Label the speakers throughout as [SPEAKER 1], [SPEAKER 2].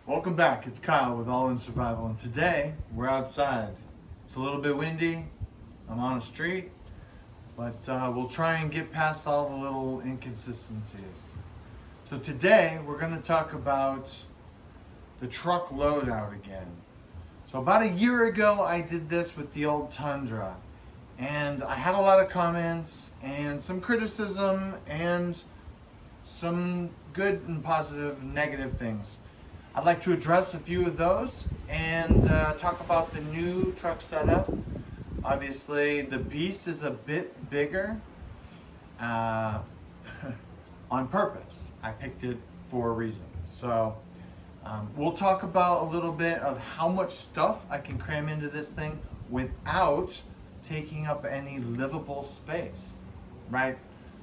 [SPEAKER 1] Welcome back, it's Kyle with All In Survival, and today we're outside. It's a little bit windy, I'm on a street, but we'll try and get past all the little inconsistencies. So today we're going to talk about the truck loadout again. So about a year ago I did this with the old Tundra, and I had a lot of comments and some criticism and some good and positive negative things. I'd like to address a few of those and talk about the new truck setup. Obviously, the beast is a bit bigger on purpose. I picked it for a reason. So we'll talk about a little bit of how much stuff I can cram into this thing without taking up any livable space, right?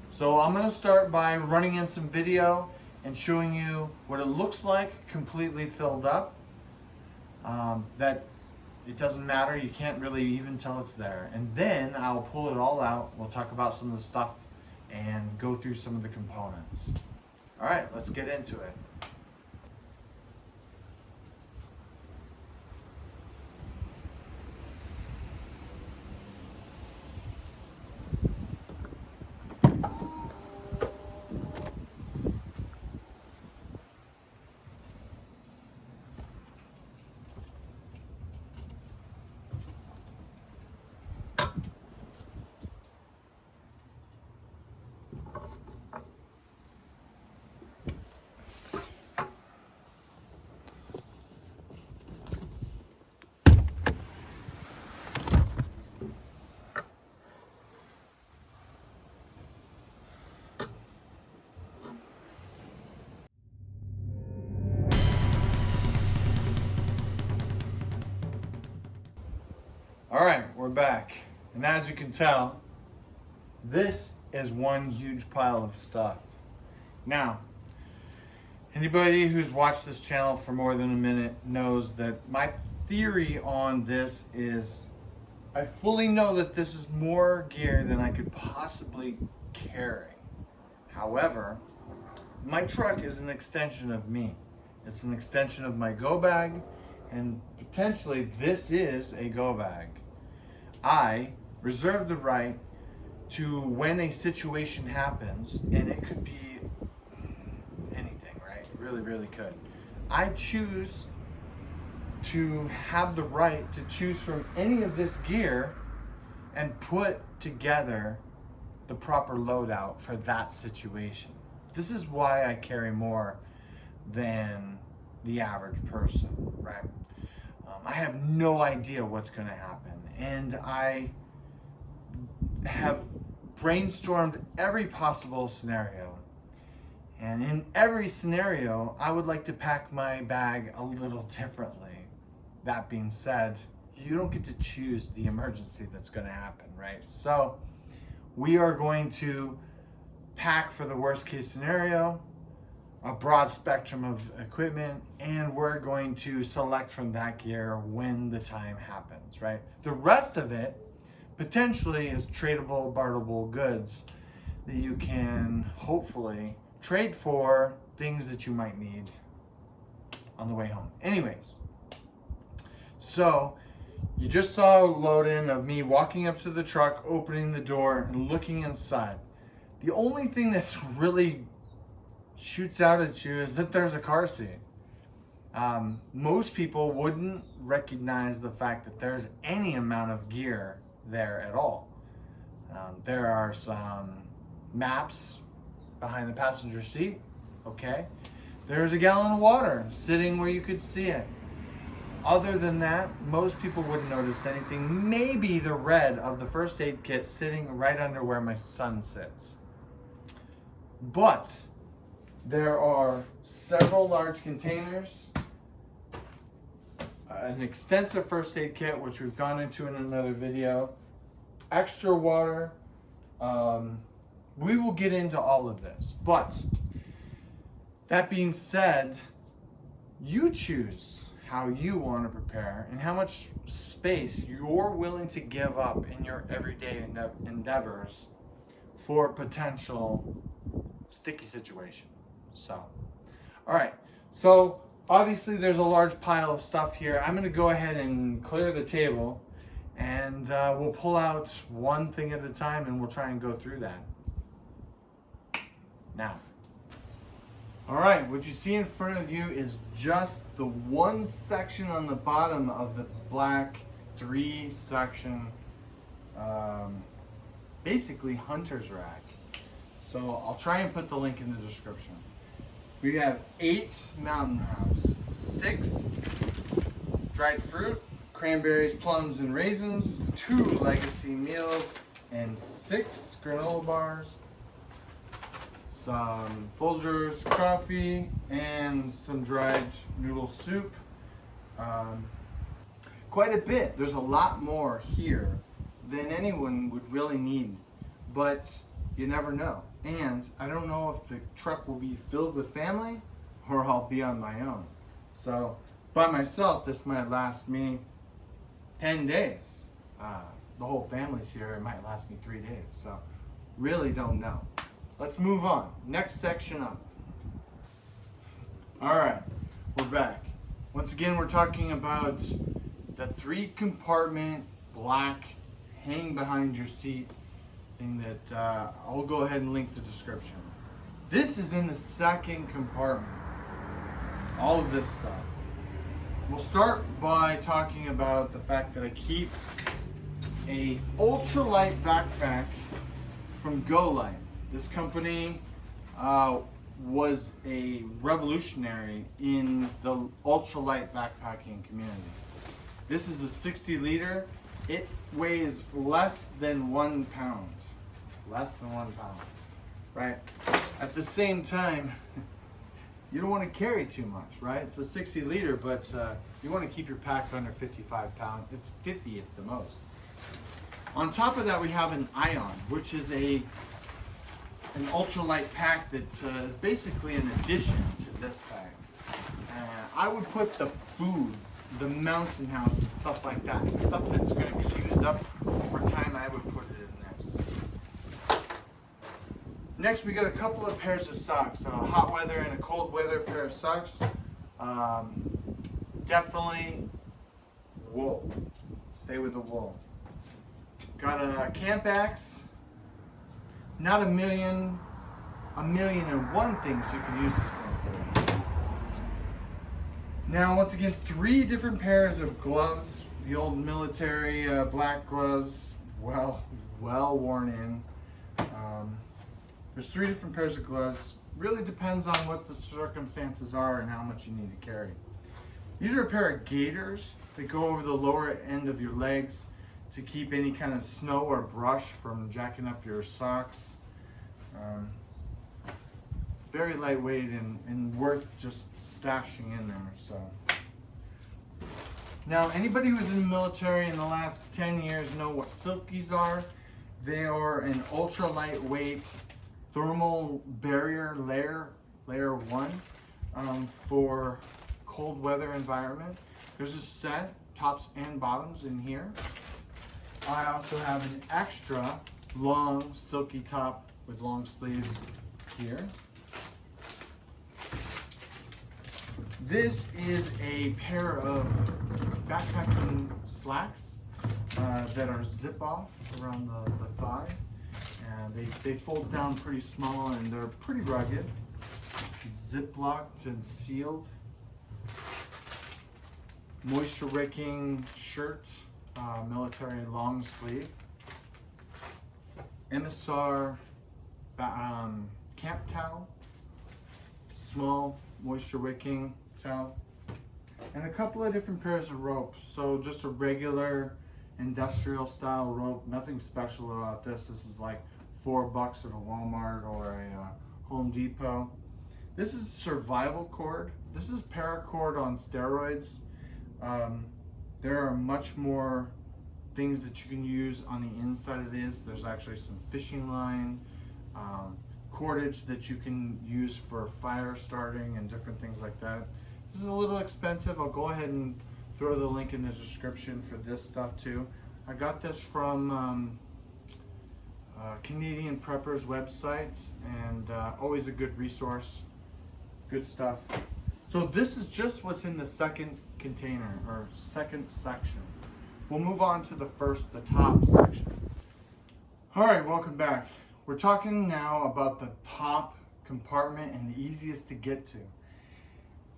[SPEAKER 1] So I'm going to start by running in some video and showing you what it looks like completely filled up. That it doesn't matter, you can't really even tell it's there. And then I'll pull it all out, we'll talk about some of the stuff and go through some of the components. All right, let's get into it. All right, we're back. And as you can tell, this is one huge pile of stuff. Now, anybody who's watched this channel for more than a minute knows that my theory on this is I fully know that this is more gear than I could possibly carry. However, my truck is an extension of me. It's an extension of my go bag, and potentially this is a go bag. I reserve the right to, when a situation happens, and it could be anything, right? It really, really could. I choose to have the right to choose from any of this gear and put together the proper loadout for that situation. This is why I carry more than the average person, right? I have no idea what's going to happen, and I have brainstormed every possible scenario, and in every scenario I would like to pack my bag a little differently. That being said, you don't get to choose the emergency that's going to happen, right? So we are going to pack for the worst case scenario, a broad spectrum of equipment, and we're going to select from that gear when the time happens, right? The rest of it potentially is tradable, barterable goods that you can hopefully trade for things that you might need on the way home. Anyways, so you just saw a load in of me walking up to the truck, opening the door, and looking inside. The only thing that's really shoots out at you is that there's a car seat. Most people wouldn't recognize the fact that there's any amount of gear there at all. There are some maps behind the passenger seat, okay? There's a gallon of water sitting where you could see it. Other than that, most people wouldn't notice anything. Maybe the red of the first aid kit sitting right under where my son sits. But there are several large containers, an extensive first aid kit, which we've gone into in another video, extra water. We will get into all of this, but that being said, you choose how you want to prepare and how much space you're willing to give up in your everyday endeavors for potential sticky situation. So, all right. So obviously there's a large pile of stuff here. I'm gonna go ahead and clear the table, and we'll pull out one thing at a time and we'll try and go through that. Now, all right, what you see in front of you is just the one section on the bottom of the black 3-section, basically hunter's rack. So I'll try and put the link in the description. We have 8 Mountain House, 6 dried fruit, cranberries, plums, and raisins, 2 legacy meals, and 6 granola bars, some Folgers coffee, and some dried noodle soup. Quite a bit. There's a lot more here than anyone would really need, but you never know. And I don't know if the truck will be filled with family or I'll be on my own. So by myself, this might last me 10 days. The whole family's here, it might last me 3 days. So really don't know. Let's move on. Next section up. All right, we're back. Once again, we're talking about the 3-compartment black hang behind your seat thing that I'll go ahead and link the description. This is in the 2nd compartment. All of this stuff. We'll start by talking about the fact that I keep a ultralight backpack from GoLite. This company was a revolutionary in the ultralight backpacking community. This is a 60 liter. It weighs less than 1 pound. Less than 1 pound, right? At the same time, you don't want to carry too much, right? It's a 60 liter, but you want to keep your pack under 55 pounds, 50 at the most. On top of that, we have an Ion, which is an ultralight pack that is basically an addition to this pack. I would put the food, the Mountain House and stuff like that, stuff that's going to be used up over time, I would put it in this. Next, we got a couple of pairs of socks, a hot weather and a cold weather pair of socks. Definitely wool. Stay with the wool. Got a camp axe. Not a million and one things you can use this thing for. Now, once again, 3 different pairs of gloves. The old military black gloves, well worn in. There's 3 different pairs of gloves. Really depends on what the circumstances are and how much you need to carry. These are a pair of gaiters that go over the lower end of your legs to keep any kind of snow or brush from jacking up your socks. Very lightweight and worth just stashing in there. So, now anybody who's in the military in the last 10 years know what silkies are. They are an ultra lightweight thermal barrier layer 1 for cold weather environment. There's a set, tops and bottoms in here. I also have an extra long silky top with long sleeves here. This is a pair of backpacking slacks that are zip off around the thigh. And they fold down pretty small and they're pretty rugged. Zip locked and sealed. Moisture wicking shirt, military long sleeve. MSR camp towel, small moisture wicking towel, and a couple of different pairs of rope. So just a regular industrial style rope, nothing special about this. This is like $4 at a Walmart or a Home Depot. This is survival cord. This is paracord on steroids. There are much more things that you can use on the inside of this. There's actually some fishing line, cordage that you can use for fire starting and different things like that. This is a little expensive. I'll go ahead and throw the link in the description for this stuff too. I got this from Canadian Prepper's website, and always a good resource. Good stuff. So this is just what's in the second container or second section. We'll move on to the top section. All right, welcome back. We're talking now about the top compartment and the easiest to get to.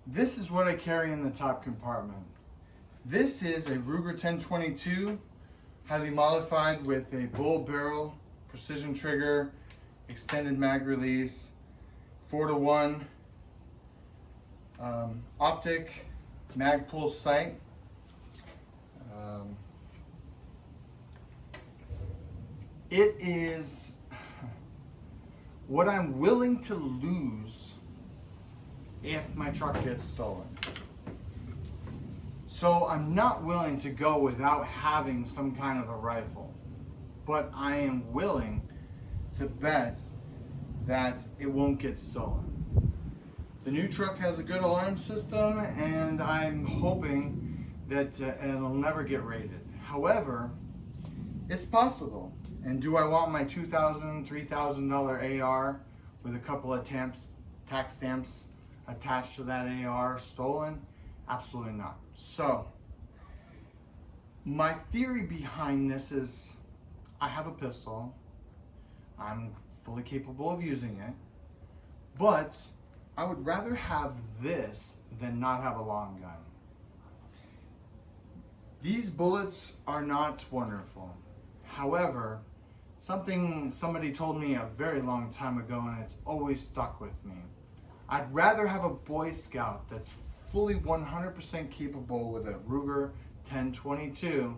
[SPEAKER 1] This is what I carry in the top compartment. This is a Ruger 1022, highly modified with a bull barrel, precision trigger, extended mag release, 4-to-1, optic, mag pull sight. It is what I'm willing to lose if my truck gets stolen. So I'm not willing to go without having some kind of a rifle, but I am willing to bet that it won't get stolen. The new truck has a good alarm system, and I'm hoping that it'll never get raided. However, it's possible. And do I want my $2,000, $3,000 AR with a couple of tax stamps attached to that AR stolen? Absolutely not. So, my theory behind this is I have a pistol. I'm fully capable of using it. But I would rather have this than not have a long gun. These bullets are not wonderful. However, somebody told me a very long time ago, and it's always stuck with me. I'd rather have a Boy Scout that's fully 100% capable with a Ruger 1022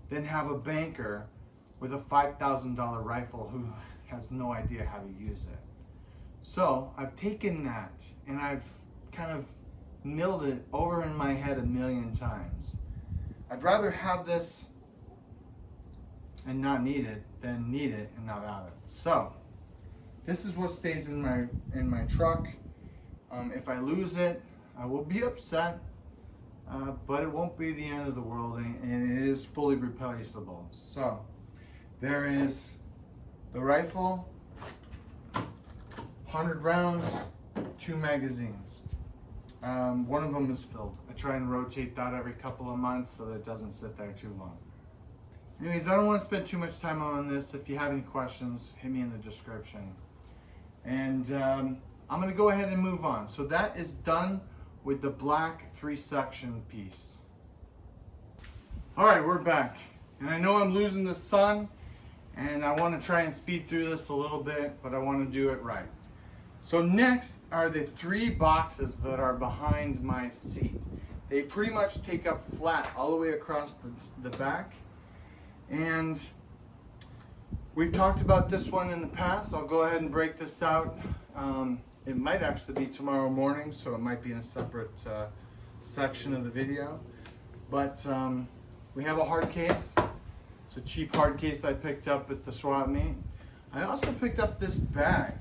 [SPEAKER 1] than have a banker with a $5,000 rifle who has no idea how to use it. So I've taken that and I've kind of milled it over in my head a million times. I'd rather have this and not need it than need it and not have it. So this is what stays in my truck. If I lose it, I will be upset, but it won't be the end of the world, and it is fully replaceable. So there is the rifle, 100 rounds, 2 magazines. One of them is filled. I try and rotate that every couple of months so that it doesn't sit there too long. Anyways, I don't want to spend too much time on this. If you have any questions, hit me in the description. And I'm going to go ahead and move on. So that is done with the black 3-section piece. All right, we're back. And I know I'm losing the sun, and I want to try and speed through this a little bit, but I want to do it right. So next are the 3 boxes that are behind my seat. They pretty much take up flat all the way across the back. And we've talked about this one in the past. I'll go ahead and break this out. It might actually be tomorrow morning, so it might be in a separate section of the video. But we have a hard case. It's a cheap hard case I picked up at the swap meet. I also picked up this bag.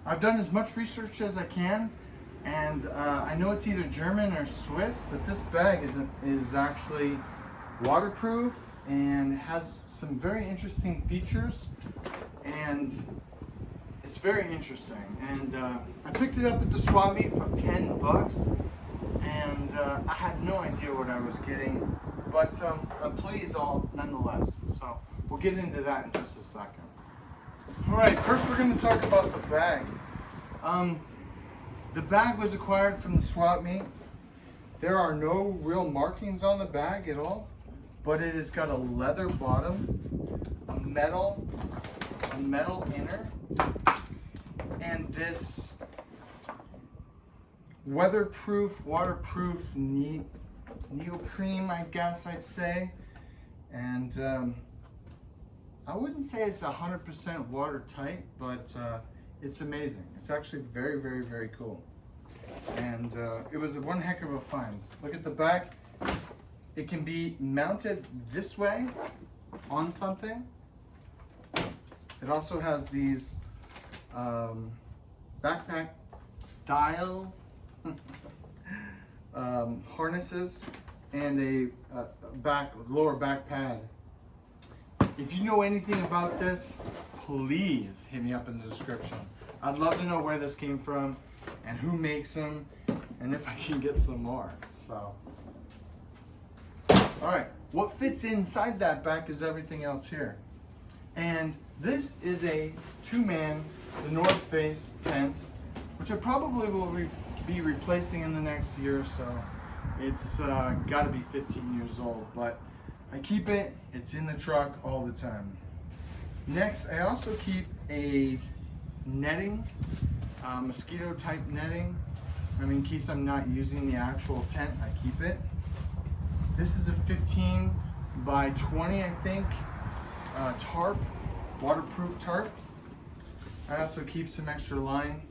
[SPEAKER 1] I've done as much research as I can, and I know it's either German or Swiss, but this bag is actually waterproof and has some very interesting features, and it's very interesting. And I picked it up at the swap meet for $10, and I had no idea what I was getting, but I'm pleased nonetheless. So we'll get into that in just a second. All right, first we're going to talk about the bag. The bag was acquired from the swap meet. There are no real markings on the bag at all, but it has got a leather bottom, a metal inner, and this weatherproof, waterproof neoprene, I guess I'd say. And I wouldn't say it's 100% watertight, but it's amazing. It's actually very, very, very cool. And it was one heck of a find. Look at the back. It can be mounted this way on something. It also has these backpack style harnesses and a lower back pad. If you know anything about this, please hit me up in the description. I'd love to know where this came from and who makes them and if I can get some more. So, all right, what fits inside that back is everything else here. And this is a 2-man, the North Face tent, which I probably will be replacing in the next year or so. It's got to be 15 years old, but I keep it. It's in the truck all the time. Next, I also keep a netting, mosquito type netting. In case I'm not using the actual tent, I keep it. This is a 15 by 20, I think, tarp, waterproof tarp. I also keep some extra line.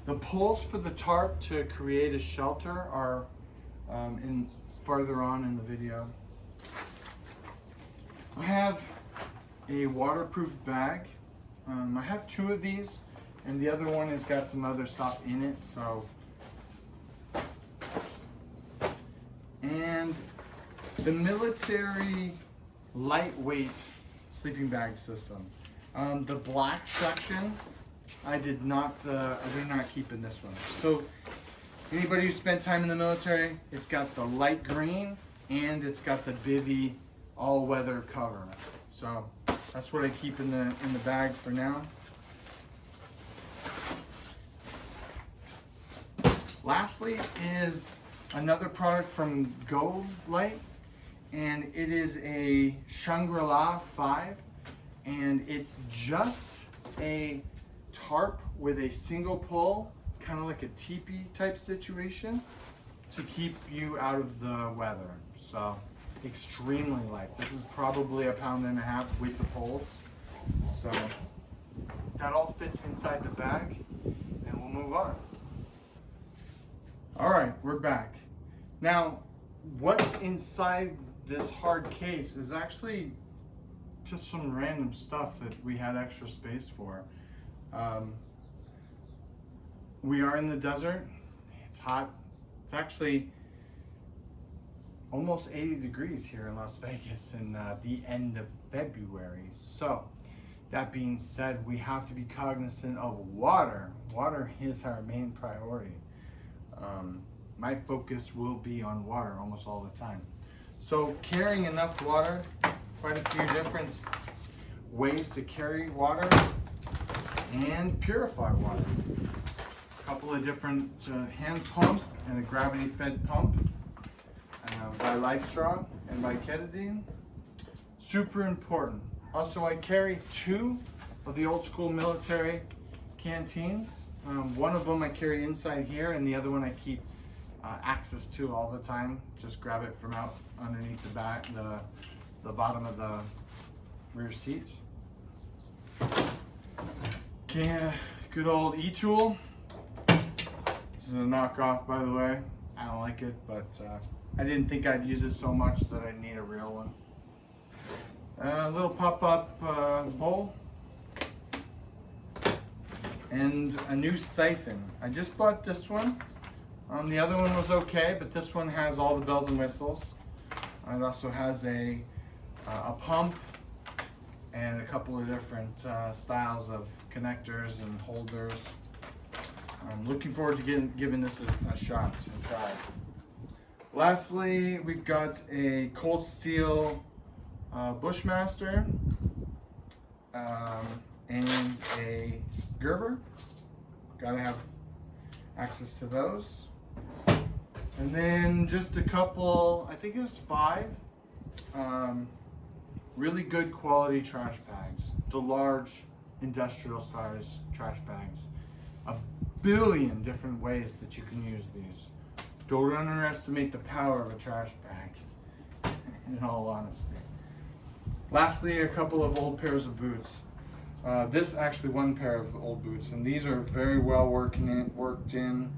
[SPEAKER 1] The poles for the tarp to create a shelter are farther on in the video. I have a waterproof bag. I have 2 of these, and the other one has got some other stuff in it. And the military lightweight sleeping bag system. The black section, I do not keep in this one. So anybody who spent time in the military, it's got the light green and it's got the bivy all-weather cover. So that's what I keep in the bag for now. Lastly is another product from Go Light, and it is a Shangri-La 5, and it's just a tarp with a single pull. It's kind of like a teepee type situation to keep you out of the weather. So extremely light. This is probably 1.5 pounds with the poles. So that all fits inside the bag, and we'll move on. All right, we're back. Now, what's inside this hard case is actually just some random stuff that we had extra space for. We are in the desert. It's hot. It's actually almost 80 degrees here in Las Vegas in the end of February. So that being said, we have to be cognizant of water. Water is our main priority. My focus will be on water almost all the time. So carrying enough water, quite a few different ways to carry water and purify water. A couple of different hand pump and a gravity fed pump by LifeStraw and by Ketadine. Super important. Also, I carry 2 of the old school military canteens. One of them I carry inside here, and the other one I keep access to all the time. Just grab it from out underneath the back, the bottom of the rear seat. Okay, good old E-tool. This is a knockoff, by the way. I don't like it, but I didn't think I'd use it so much that I'd need a real one. A little pop-up bowl. And a new siphon. I just bought this one. The other one was okay, but this one has all the bells and whistles. It also has a pump and a couple of different styles of connectors and holders. I'm looking forward to giving this a shot and try. Lastly, we've got a cold steel Bushmaster and a Gerber. Gotta have access to those. And then just a couple, I think it was 5 really good quality trash bags. The large industrial size trash bags. A billion different ways that you can use these. Don't underestimate the power of a trash bag, in all honesty. Lastly, a couple of old pairs of boots. This actually one pair of old boots, and these are very well worked in,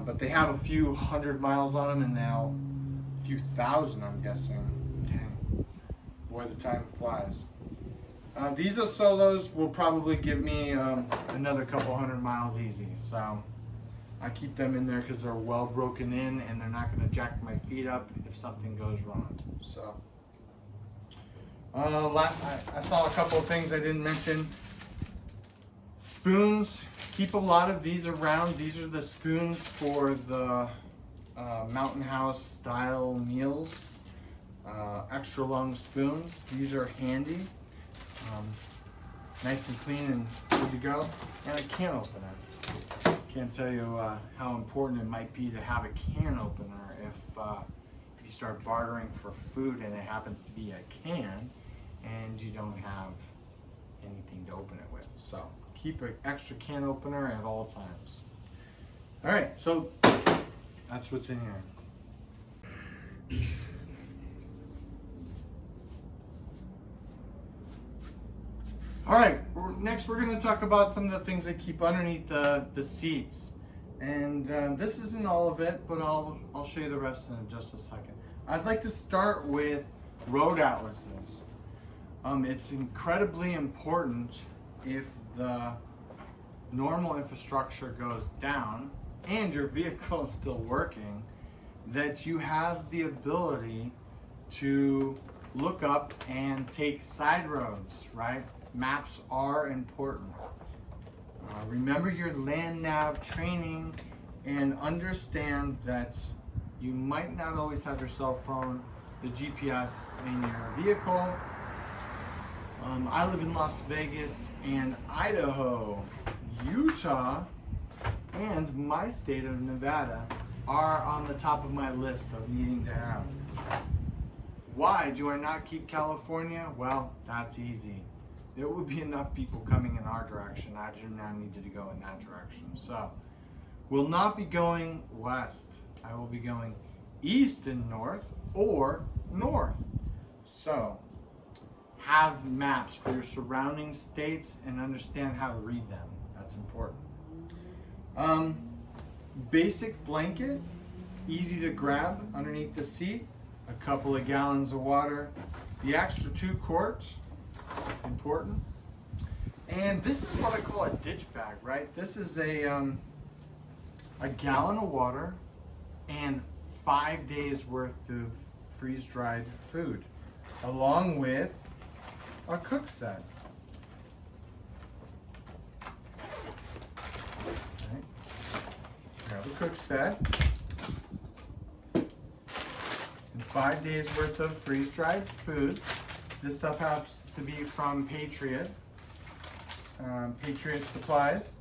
[SPEAKER 1] but they have a few 100 miles on them, and now a few thousand, I'm guessing. Dang, boy, the time flies. These are solos will probably give me another couple 100 miles easy, so I keep them in there because they're well broken in and they're not going to jack my feet up if something goes wrong. So I saw a couple of things I didn't mention. Spoons, keep a lot of these around. These are the spoons for the Mountain House style meals. Extra long spoons. These are handy. Nice and clean and good to go. And a can opener. Can't tell you how important it might be to have a can opener if you start bartering for food and it happens to be a can and you don't have anything to open it with. So keep an extra can opener at all times. All right, so that's what's in here. All right, next we're going to talk about some of the things that keep underneath the seats. And this isn't all of it, but I'll show you the rest in just a second. I'd like to start with road atlases. It's incredibly important if the normal infrastructure goes down and your vehicle is still working, that you have the ability to look up and take side roads, right? Maps are important. Remember your land nav training and understand that you might not always have your cell phone, the GPS in your vehicle. I live in Las Vegas and Idaho, Utah, and my state of Nevada are on the top of my list of needing to have. Why do I not keep California? Well, that's easy. There would be enough people coming in our direction. I do not need to go in that direction. So, will not be going west. I will be going east and north or north. So, have maps for your surrounding states and understand how to read them. That's important. Basic blanket, easy to grab underneath the seat. A couple of gallons of water. The extra 2 quarts. Important. And this is what I call a ditch bag, right? This is a gallon of water and 5 days worth of freeze-dried food, along with a cook set. Okay. Grab a cook set and 5 days worth of freeze-dried foods. This stuff has to be from Patriot Supplies.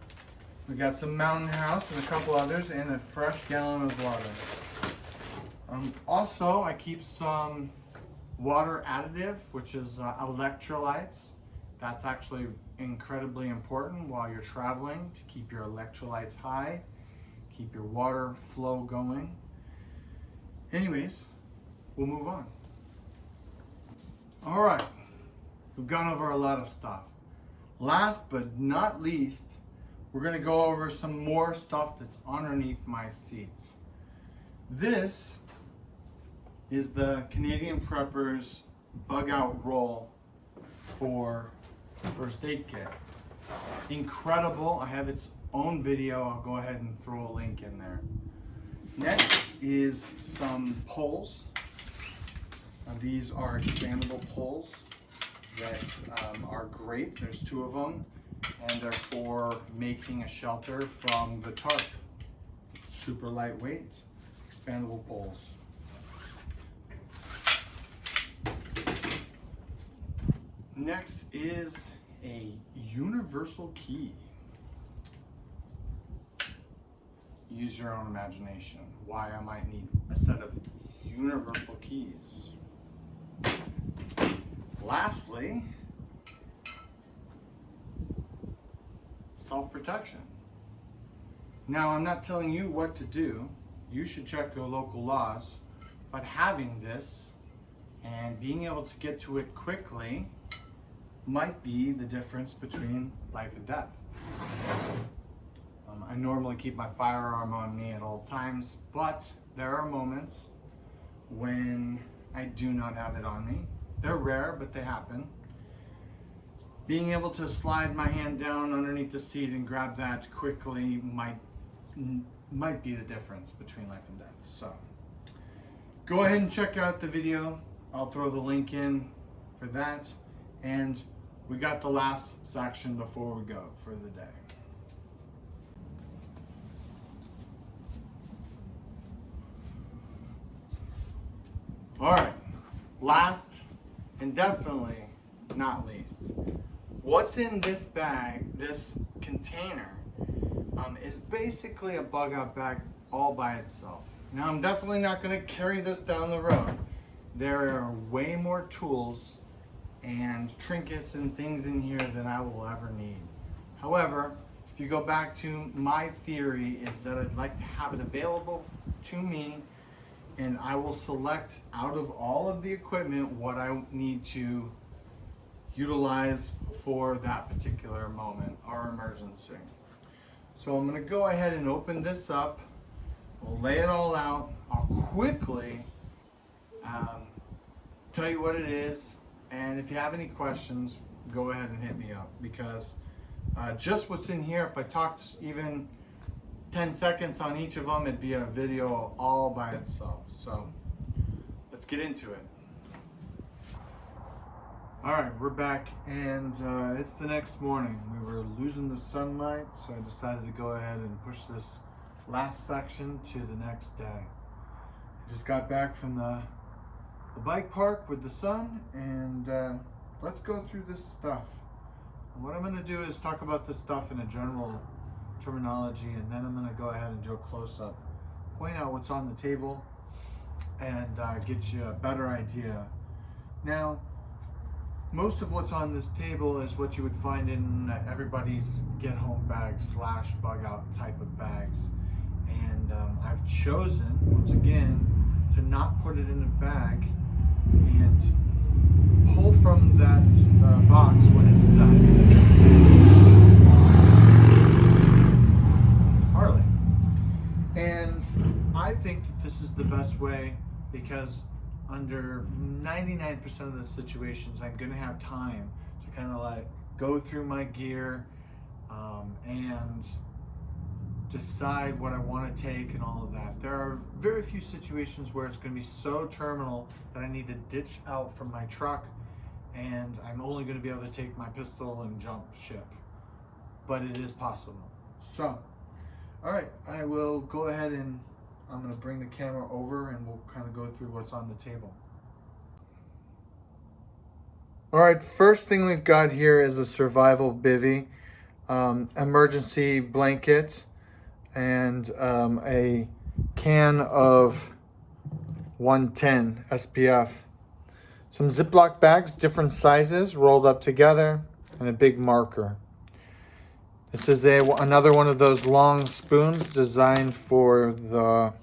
[SPEAKER 1] We got some Mountain House and a couple others, and a fresh gallon of water. Also, I keep some water additive, which is electrolytes. That's actually incredibly important while you're traveling to keep your electrolytes high, keep your water flow going. Anyways, we'll move on. All right, we've gone over a lot of stuff. Last but not least, we're gonna go over some more stuff that's underneath my seats. This is the Canadian Preppers bug out roll for first aid kit. Incredible, I have its own video. I'll go ahead and throw a link in there. Next is some poles. These are expandable poles that are great. There's 2 of them, and they're for making a shelter from the tarp. Super lightweight, expandable poles. Next is a universal key. Use your own imagination why I might need a set of universal keys. Lastly, self-protection. Now, I'm not telling you what to do. You should check your local laws, but having this and being able to get to it quickly might be the difference between life and death. I normally keep my firearm on me at all times, but there are moments when I do not have it on me. They're rare, but they happen. Being able to slide my hand down underneath the seat and grab that quickly might be the difference between life and death. So go ahead and check out the video. I'll throw the link in for that. And we got the last section before we go for the day. All right, last and definitely not least, what's in this bag, this container, is basically a bug out bag all by itself. Now, I'm definitely not going to carry this down the road. There are way more tools and trinkets and things in here than I will ever need. However, if you go back to my theory, is that I'd like to have it available to me, and I will select out of all of the equipment what I need to utilize for that particular moment or emergency. So I'm going to go ahead and open this up. We'll lay it all out. I'll quickly tell you what it is, and if you have any questions, go ahead and hit me up, because just what's in here, if I talked even 10 seconds on each of them, it'd be a video all by itself. So let's get into it. All right, we're back, and it's the next morning. We were losing the sunlight, so I decided to go ahead and push this last section to the next day. I just got back from the bike park with the sun, and let's go through this stuff. And what I'm going to do is talk about this stuff in a general terminology, and then I'm going to go ahead and do a close-up, point out what's on the table, and get you a better idea. Now, most of what's on this table is what you would find in everybody's get-home bag slash bug-out type of bags. And I've chosen, once again, to not put it in a bag and pull from that box when it's done. Harley. And I think that this is the best way, because under 99% of the situations, I'm going to have time to kind of like go through my gear and decide what I want to take and all of that. There are very few situations where it's going to be so terminal that I need to ditch out from my truck, and I'm only going to be able to take my pistol and jump ship. But it is possible. So, all right, I will go ahead and I'm going to bring the camera over, and we'll kind of go through what's on the table. All right, first thing we've got here is a survival bivvy, emergency blanket, and a can of 110 SPF. Some Ziploc bags, different sizes, rolled up together, and a big marker. This is another one of those long spoons designed for the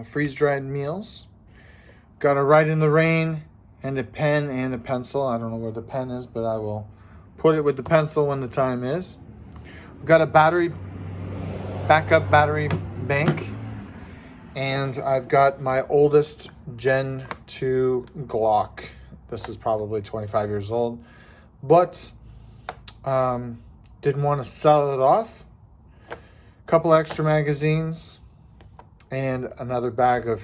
[SPEAKER 1] freeze-dried meals. Got a Ride in the Rain and a pen and a pencil. I don't know where the pen is, but I will put it with the pencil when the time is. We've got a backup battery bank, and I've got my oldest Gen 2 Glock. This is probably 25 years old, but didn't want to sell it off. A couple extra magazines, and another bag of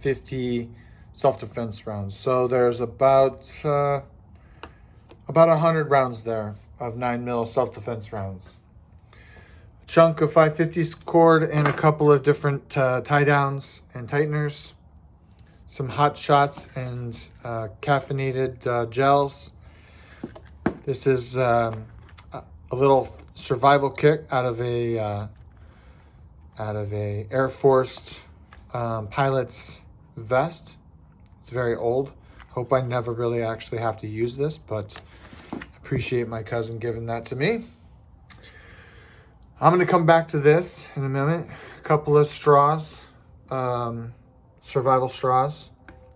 [SPEAKER 1] 50 self-defense rounds. So there's about 100 rounds there of 9mm self-defense rounds. A chunk of 550 cord and a couple of different tie downs and tighteners. Some hot shots and caffeinated gels. This is a little survival kit out of a Air Force pilot's vest. It's very old. Hope I never really actually have to use this, but appreciate my cousin giving that to me. I'm going to come back to this in a minute. A couple of straws, survival straws,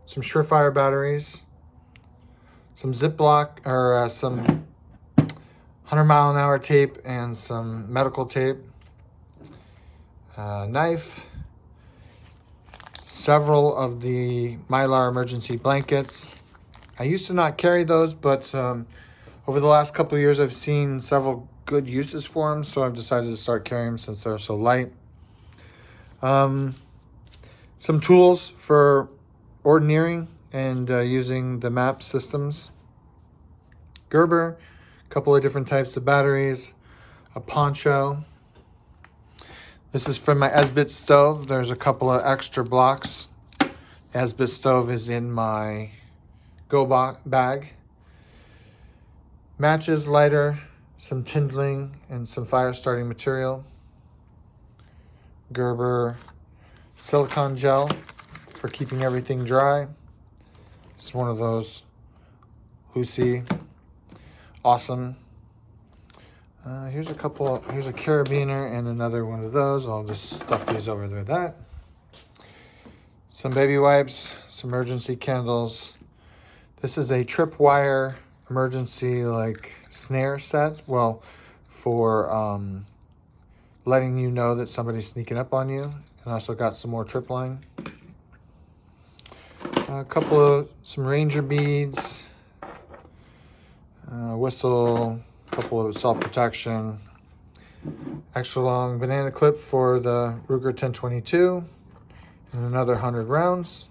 [SPEAKER 1] some Surefire batteries, some Ziploc, or some 100-mile-an-hour tape, and some medical tape, knife, several of the Mylar emergency blankets. I used to not carry those, but over the last couple of years, I've seen several good uses for them, so I've decided to start carrying them since they're so light. Some tools for ordinarying, and using the map systems. Gerber, a couple of different types of batteries, a poncho. This is from my Esbit stove. There's a couple of extra blocks. The Esbit stove is in my go bag. Matches, lighter, some kindling, and some fire starting material. Gerber silicone gel for keeping everything dry. It's one of those Lucy, awesome. Here's a carabiner and another one of those. I'll just stuff these over with that. Some baby wipes, some emergency candles. This is a tripwire emergency snare set. Well, for letting you know that somebody's sneaking up on you. And also got some more trip line. Some ranger beads, whistle, a couple of self-protection, extra long banana clip for the Ruger 1022, and another 100 rounds.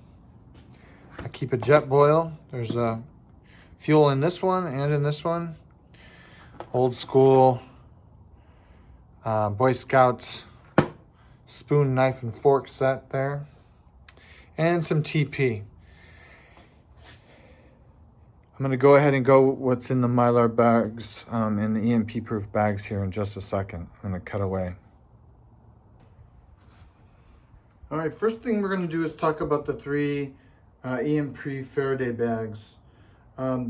[SPEAKER 1] I keep a jet boil. There's fuel in this one and in this one. Old school Boy Scout spoon, knife, and fork set there. And some TP. I'm going to go ahead and go what's in the Mylar bags, in the EMP-proof bags here in just a second. I'm going to cut away. All right, first thing we're going to do is talk about the 3 EMP Faraday bags.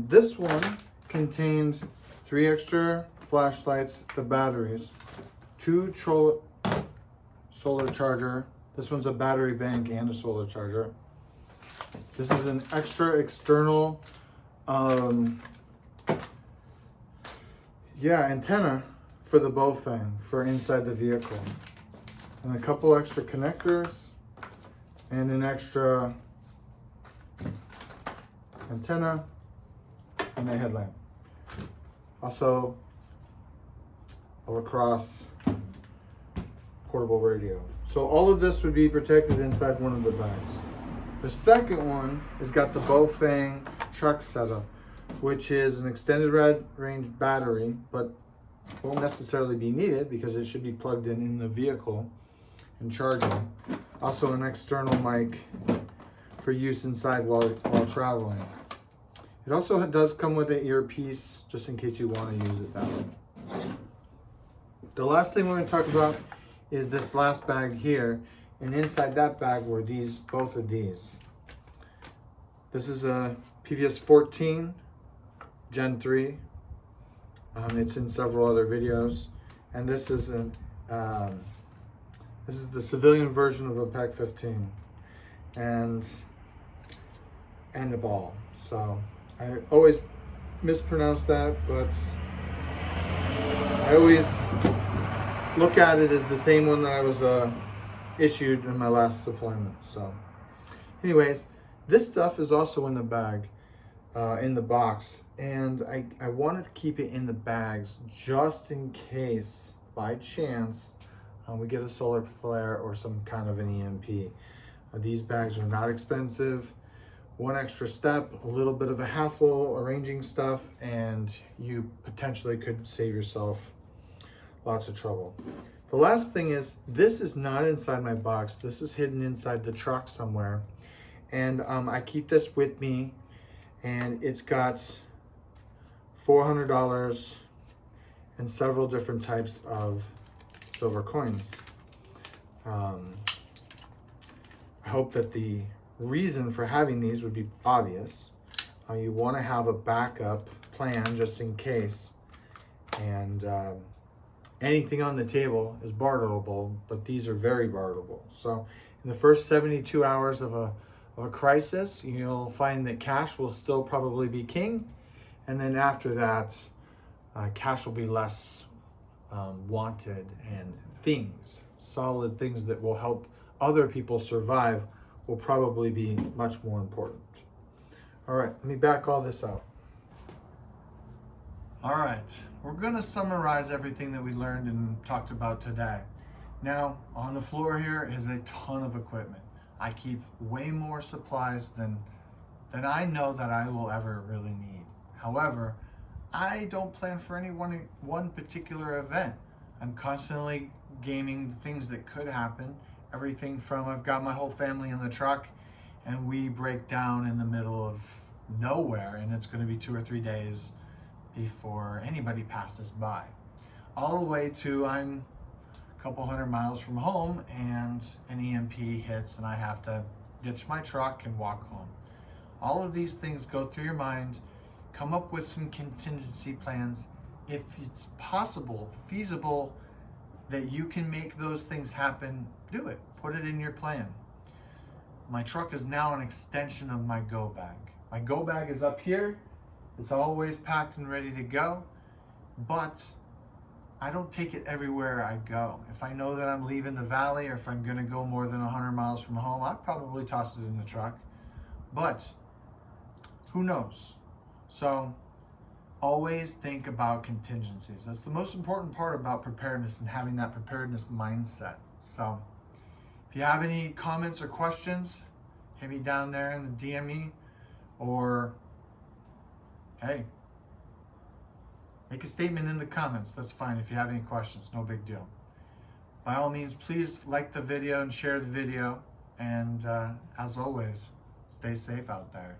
[SPEAKER 1] This one contains 3 extra flashlights, the batteries, 2 solar charger. This one's a battery bank and a solar charger. This is an extra external antenna for the Bofang for inside the vehicle. And a couple extra connectors and an extra antenna and a headlamp. Also a lacrosse portable radio. So all of this would be protected inside one of the bags. The second one has got the Bofang truck setup, which is an extended range battery, but won't necessarily be needed because it should be plugged in the vehicle and charging. Also an external mic for use inside while traveling. It also does come with an earpiece just in case you want to use it that way. The last thing we're going to talk about is this last bag here, and inside that bag were both of these. This is a PVS 14 Gen 3. It's in several other videos, and this is the civilian version of a PEC 15 and a ball. So I always mispronounce that, but I always look at it as the same one that I was issued in my last deployment. So anyways, this stuff is also in the bag, in the box, and I wanted to keep it in the bags just in case, by chance, we get a solar flare or some kind of an EMP. These bags are not expensive. One extra step, a little bit of a hassle arranging stuff, and you potentially could save yourself lots of trouble. The last thing is, this is not inside my box. This is hidden inside the truck somewhere. And I keep this with me, and it's got $400 and several different types of silver coins. I hope that the reason for having these would be obvious. You want to have a backup plan just in case, and anything on the table is barterable, but these are very barterable. So in the first 72 hours of a crisis, you'll find that cash will still probably be king, and then after that, cash will be less wanted, and solid things that will help other people survive will probably be much more important. All right, let me back all this out. All right, we're gonna summarize everything that we learned and talked about today. Now, on the floor here is a ton of equipment. I keep way more supplies than than I know that I will ever really need. However, I don't plan for any one particular event. I'm constantly gaming things that could happen. Everything from I've got my whole family in the truck and we break down in the middle of nowhere and it's going to be 2 or 3 days before anybody passes by. All the way to I'm a couple hundred miles from home and an EMP hits and I have to ditch my truck and walk home. All of these things go through your mind. Come up with some contingency plans. If it's possible, feasible, that you can make those things happen, do it. Put it in your plan. My truck is now an extension of my go bag. My go bag is up here. It's always packed and ready to go, but I don't take it everywhere I go. If I know that I'm leaving the valley or if I'm gonna go more than 100 miles from home, I'd probably toss it in the truck, but who knows? So always think about contingencies. That's the most important part about preparedness and having that preparedness mindset. So if you have any comments or questions, hit me down there in the DM me, or hey, make a statement in the comments. That's fine if you have any questions, no big deal. By all means, please like the video and share the video. And as always, stay safe out there.